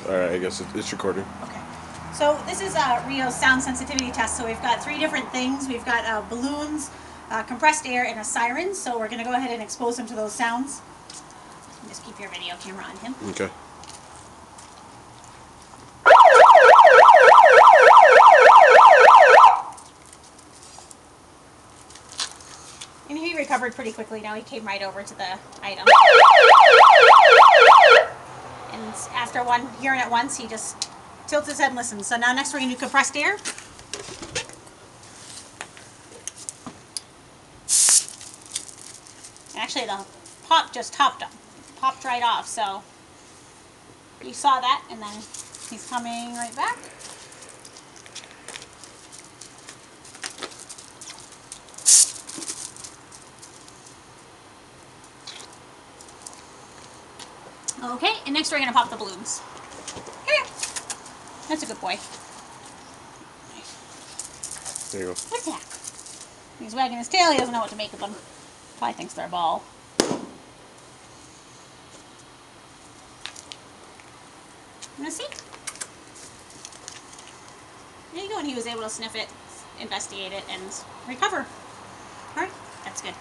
Alright, I guess it's recording. Okay. So this is Rio's sound sensitivity test. So we've got 3 different things. We've got balloons, compressed air, and a siren. So we're going to go ahead and expose him to those sounds. Just keep your video camera on him. Okay. And he recovered pretty quickly now. He came right over to the item. And after hearing it once, he just tilts his head and listens. So now next we're going to do compressed air. Actually, the pop just popped right off. So you saw that, and then he's coming right back. Okay, and next we're going to pop the balloons. Here. That's a good boy. There you go. What's that? He's wagging his tail. He doesn't know what to make of them. Probably thinks they're a ball. You want to see? There you go. And he was able to sniff it, investigate it, and recover. All right, that's good.